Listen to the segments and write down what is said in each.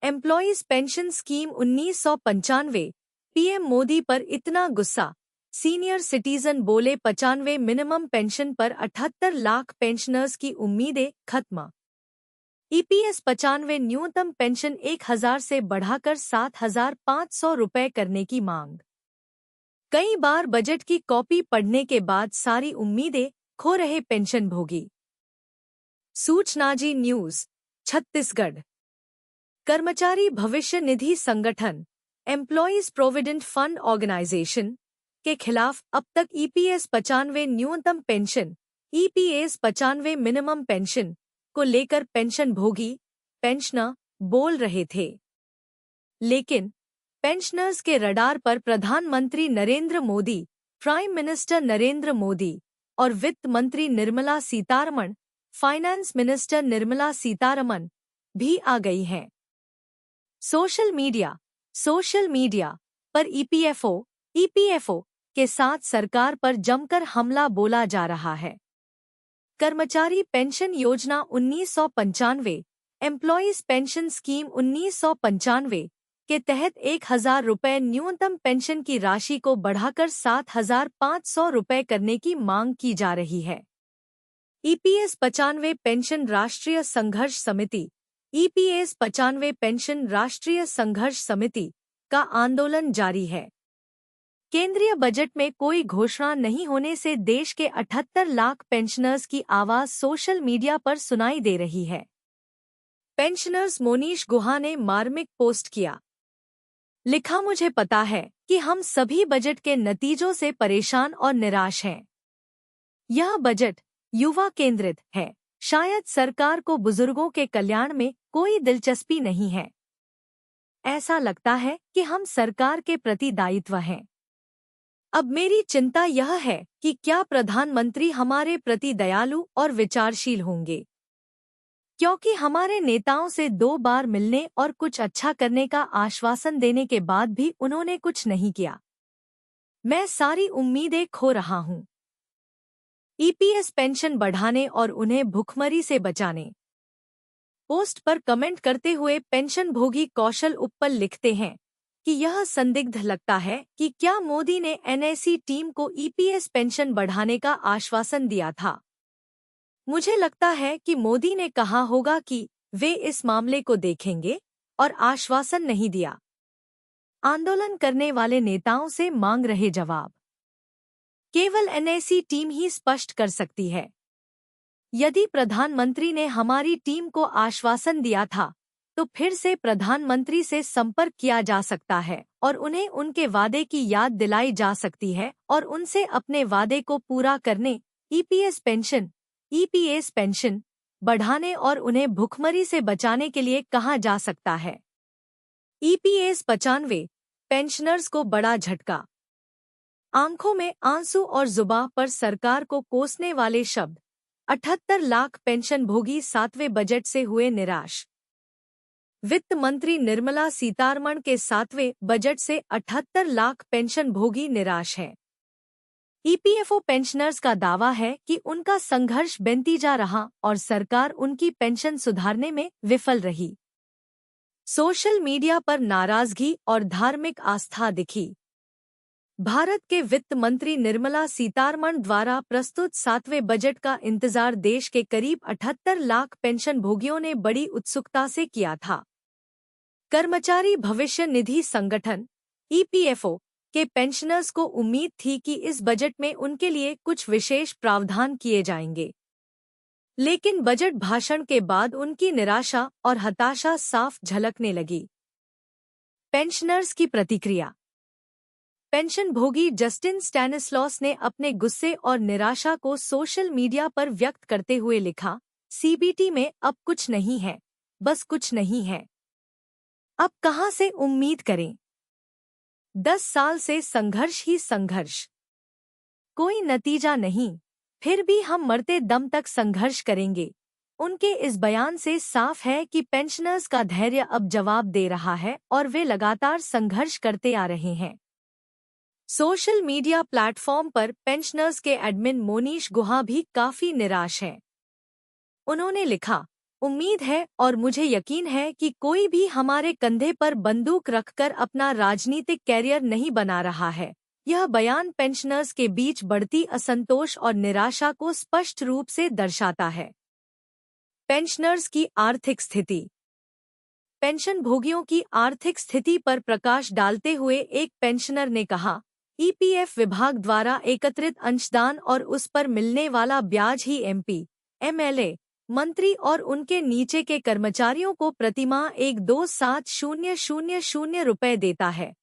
Employees pension scheme 1995, PM Modi पर इतना गुस्सा। सीनियर सिटीजन बोले 95 मिनिमम पेंशन पर 78 लाख पेंशनर्स की उम्मीदें खत्म। ईपीएस 95 न्यूनतम पेंशन 1000 से बढ़ाकर 7500 रुपए करने की मांग। कई बार बजट की कॉपी पढ़ने के बाद सारी उम्मीदें खो रहे पेंशनभोगी। सूचना जी न्यूज छत्तीसगढ़। कर्मचारी भविष्य निधि संगठन एम्प्लॉयज प्रोविडेंट फंड ऑर्गेनाइजेशन के खिलाफ अब तक ईपीएस 95 न्यूनतम पेंशन ईपीएस 95 मिनिमम पेंशन को लेकर पेंशनभोगी पेंशनर बोल रहे थे। लेकिन पेंशनर्स के रडार पर प्रधानमंत्री नरेंद्र मोदी, प्राइम मिनिस्टर नरेंद्र मोदी और वित्त मंत्री निर्मला सीतारमण, फाइनेंस मिनिस्टर निर्मला सीतारमण भी आ गई हैं। सोशल मीडिया पर ईपीएफओ के साथ सरकार पर जमकर हमला बोला जा रहा है। कर्मचारी पेंशन योजना 1995, एम्प्लॉयज पेंशन स्कीम 1995 के तहत 1000 रुपये न्यूनतम पेंशन की राशि को बढ़ाकर 7500 रुपये करने की मांग की जा रही है। ईपीएस 95 पेंशन राष्ट्रीय संघर्ष समिति ईपीएस 95 पेंशन राष्ट्रीय संघर्ष समिति का आंदोलन जारी है। केंद्रीय बजट में कोई घोषणा नहीं होने से देश के 78 लाख पेंशनर्स की आवाज सोशल मीडिया पर सुनाई दे रही है। पेंशनर्स मोनीश गुहा ने मार्मिक पोस्ट किया। लिखा, मुझे पता है कि हम सभी बजट के नतीजों से परेशान और निराश हैं। यह बजट युवा केंद्रित है। शायद सरकार को बुजुर्गों के कल्याण में कोई दिलचस्पी नहीं है। ऐसा लगता है कि हम सरकार के प्रति दायित्व हैं। अब मेरी चिंता यह है कि क्या प्रधानमंत्री हमारे प्रति दयालु और विचारशील होंगे, क्योंकि हमारे नेताओं से 2 बार मिलने और कुछ अच्छा करने का आश्वासन देने के बाद भी उन्होंने कुछ नहीं किया। मैं सारी उम्मीदें खो रहा हूं। ईपीएस पेंशन बढ़ाने और उन्हें भुखमरी से बचाने। पोस्ट पर कमेंट करते हुए पेंशनभोगी कौशल उप्पल लिखते हैं कि यह संदिग्ध लगता है कि क्या मोदी ने एनएसी टीम को ईपीएस पेंशन बढ़ाने का आश्वासन दिया था। मुझे लगता है कि मोदी ने कहा होगा कि वे इस मामले को देखेंगे और आश्वासन नहीं दिया। आंदोलन करने वाले नेताओं से मांग रहे जवाब केवल एनएसी टीम ही स्पष्ट कर सकती है। यदि प्रधानमंत्री ने हमारी टीम को आश्वासन दिया था तो फिर से प्रधानमंत्री से संपर्क किया जा सकता है और उन्हें उनके वादे की याद दिलाई जा सकती है और उनसे अपने वादे को पूरा करने ईपीएस पेंशन बढ़ाने और उन्हें भुखमरी से बचाने के लिए कहा जा सकता है। ईपीएस 95 पेंशनर्स को बड़ा झटका। आंखों में आंसू और जुबां पर सरकार को कोसने वाले शब्द। 78 लाख पेंशनभोगी 7वें बजट से हुए निराश। वित्त मंत्री निर्मला सीतारमण के 7वें बजट से 78 लाख पेंशनभोगी निराश हैं। ईपीएफओ पेंशनर्स का दावा है कि उनका संघर्ष बेंती जा रहा और सरकार उनकी पेंशन सुधारने में विफल रही। सोशल मीडिया पर नाराजगी और धार्मिक आस्था दिखी। भारत के वित्त मंत्री निर्मला सीतारमण द्वारा प्रस्तुत 7वें बजट का इंतजार देश के करीब 78 लाख पेंशनभोगियों ने बड़ी उत्सुकता से किया था। कर्मचारी भविष्य निधि संगठन ईपीएफओ के पेंशनर्स को उम्मीद थी कि इस बजट में उनके लिए कुछ विशेष प्रावधान किए जाएंगे, लेकिन बजट भाषण के बाद उनकी निराशा और हताशा साफ झलकने लगी। पेंशनर्स की प्रतिक्रिया। पेंशनभोगी जस्टिन स्टैनिस्लॉस ने अपने गुस्से और निराशा को सोशल मीडिया पर व्यक्त करते हुए लिखा, सीबीटी में अब कुछ नहीं है, बस कुछ नहीं है। अब कहां से उम्मीद करें? 10 साल से संघर्ष ही संघर्ष, कोई नतीजा नहीं, फिर भी हम मरते दम तक संघर्ष करेंगे। उनके इस बयान से साफ है कि पेंशनर्स का धैर्य अब जवाब दे रहा है और वे लगातार संघर्ष करते आ रहे हैं। सोशल मीडिया प्लेटफॉर्म पर पेंशनर्स के एडमिन मोनीश गुहा भी काफी निराश हैं। उन्होंने लिखा, उम्मीद है और मुझे यकीन है कि कोई भी हमारे कंधे पर बंदूक रखकर अपना राजनीतिक कैरियर नहीं बना रहा है। यह बयान पेंशनर्स के बीच बढ़ती असंतोष और निराशा को स्पष्ट रूप से दर्शाता है। पेंशनर्स की आर्थिक स्थिति। पेंशन भोगियों की आर्थिक स्थिति पर प्रकाश डालते हुए एक पेंशनर ने कहा, ईपीएफ विभाग द्वारा एकत्रित अंशदान और उस पर मिलने वाला ब्याज ही एमपी, एमएलए, मंत्री और उनके नीचे के कर्मचारियों को प्रतिमाह 1,27,000 रुपए देता है,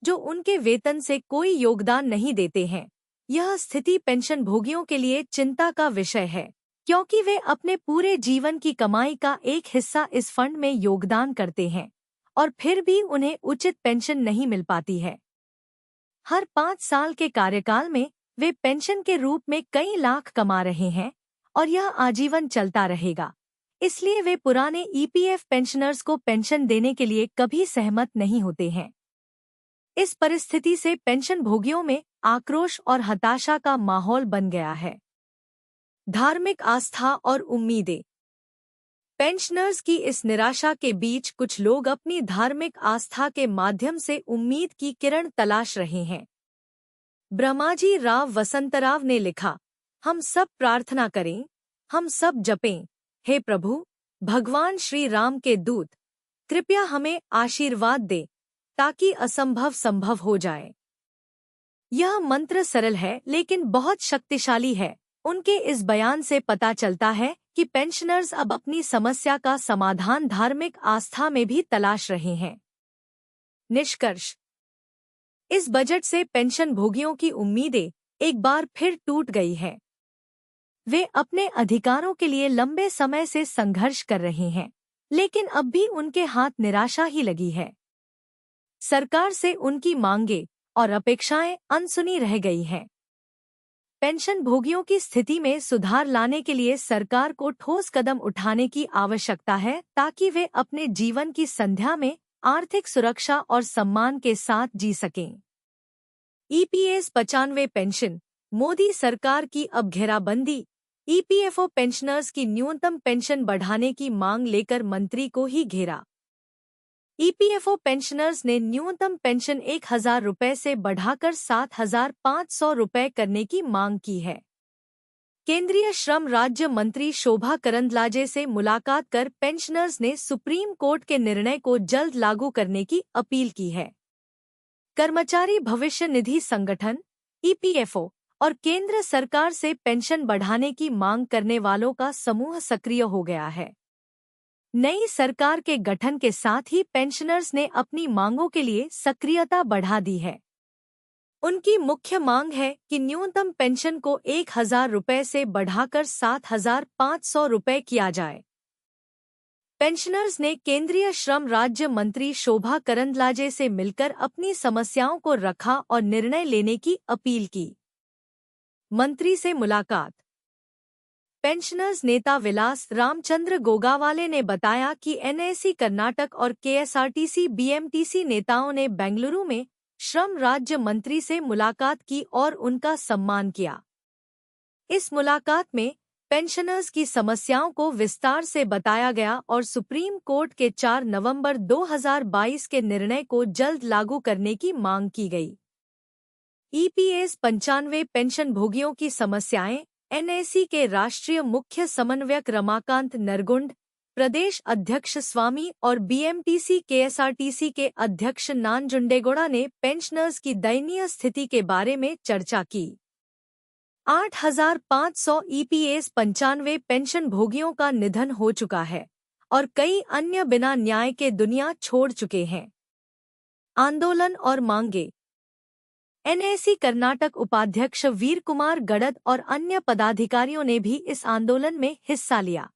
जो उनके वेतन से कोई योगदान नहीं देते हैं। यह स्थिति पेंशन भोगियों के लिए चिंता का विषय है, क्योंकि वे अपने पूरे जीवन की कमाई का एक हिस्सा इस फंड में योगदान करते हैं और फिर भी उन्हें उचित पेंशन नहीं मिल पाती है। हर 5 साल के कार्यकाल में वे पेंशन के रूप में कई लाख कमा रहे हैं और यह आजीवन चलता रहेगा। इसलिए वे पुराने ईपीएफ पेंशनर्स को पेंशन देने के लिए कभी सहमत नहीं होते हैं। इस परिस्थिति से पेंशन भोगियों में आक्रोश और हताशा का माहौल बन गया है। धार्मिक आस्था और उम्मीदें। पेंशनर्स की इस निराशा के बीच कुछ लोग अपनी धार्मिक आस्था के माध्यम से उम्मीद की किरण तलाश रहे हैं। ब्रह्माजी राव वसंतराव ने लिखा, हम सब प्रार्थना करें, हम सब जपें, हे प्रभु, भगवान श्री राम के दूत, कृपया हमें आशीर्वाद दे ताकि असंभव संभव हो जाए। यह मंत्र सरल है लेकिन बहुत शक्तिशाली है। उनके इस बयान से पता चलता है कि पेंशनर्स अब अपनी समस्या का समाधान धार्मिक आस्था में भी तलाश रहे हैं। निष्कर्ष। इस बजट से पेंशन भोगियों की उम्मीदें एक बार फिर टूट गई हैं। वे अपने अधिकारों के लिए लंबे समय से संघर्ष कर रहे हैं, लेकिन अब भी उनके हाथ निराशा ही लगी है। सरकार से उनकी मांगें और अपेक्षाएं अनसुनी रह गई हैं। पेंशन भोगियों की स्थिति में सुधार लाने के लिए सरकार को ठोस कदम उठाने की आवश्यकता है ताकि वे अपने जीवन की संध्या में आर्थिक सुरक्षा और सम्मान के साथ जी सकें। EPS 95 pension. मोदी सरकार की अब घेराबंदी। ईपीएफओ पेंशनर्स की न्यूनतम पेंशन बढ़ाने की मांग लेकर मंत्री को ही घेरा। ईपीएफओ पेंशनर्स ने न्यूनतम पेंशन 1,000 रुपए से बढ़ाकर 7,500 रुपए करने की मांग की है। केंद्रीय श्रम राज्य मंत्री शोभा करंदलाजे से मुलाकात कर पेंशनर्स ने सुप्रीम कोर्ट के निर्णय को जल्द लागू करने की अपील की है। कर्मचारी भविष्य निधि संगठन, ईपीएफओ और केंद्र सरकार से पेंशन बढ़ाने की मांग करने वालों का समूह सक्रिय हो गया है। नई सरकार के गठन के साथ ही पेंशनर्स ने अपनी मांगों के लिए सक्रियता बढ़ा दी है। उनकी मुख्य मांग है कि न्यूनतम पेंशन को 1,000 रुपए से बढ़ाकर 7,500 रुपए किया जाए। पेंशनर्स ने केंद्रीय श्रम राज्य मंत्री शोभा करंदलाजे से मिलकर अपनी समस्याओं को रखा और निर्णय लेने की अपील की। मंत्री से मुलाकात। पेंशनर्स नेता विलास रामचंद्र गोगावाले ने बताया कि एनएसी कर्नाटक और केएसआरटीसी बीएमटीसी नेताओं ने बेंगलुरु में श्रम राज्य मंत्री से मुलाकात की और उनका सम्मान किया। इस मुलाकात में पेंशनर्स की समस्याओं को विस्तार से बताया गया और सुप्रीम कोर्ट के 4 नवंबर 2022 के निर्णय को जल्द लागू करने की मांग की गई। ईपीएस 95 पेंशन भोगियों की समस्याएं। एनएसी के राष्ट्रीय मुख्य समन्वयक रमाकांत नरगुंड, प्रदेश अध्यक्ष स्वामी और बीएमटीसी केएसआरटीसी के अध्यक्ष नानजुंडेगौड़ा ने पेंशनर्स की दयनीय स्थिति के बारे में चर्चा की। 8,500 ईपीएस 95 पेंशन भोगियों का निधन हो चुका है और कई अन्य बिना न्याय के दुनिया छोड़ चुके हैं। आंदोलन और मांगे। एनएसी कर्नाटक उपाध्यक्ष वीर कुमार गड़द और अन्य पदाधिकारियों ने भी इस आंदोलन में हिस्सा लिया।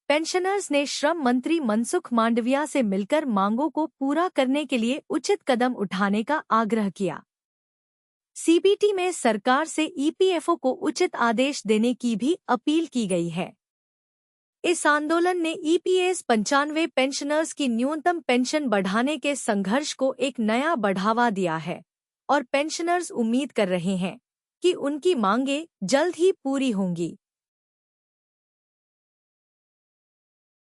पेंशनर्स ने श्रम मंत्री मनसुख मांडविया से मिलकर मांगों को पूरा करने के लिए उचित कदम उठाने का आग्रह किया। सीबीटी में सरकार से ईपीएफओ को उचित आदेश देने की भी अपील की गई है। इस आंदोलन ने ईपीएस 95 पेंशनर्स की न्यूनतम पेंशन बढ़ाने के संघर्ष को एक नया बढ़ावा दिया है और पेंशनर्स उम्मीद कर रहे हैं कि उनकी मांगें जल्द ही पूरी होंगी।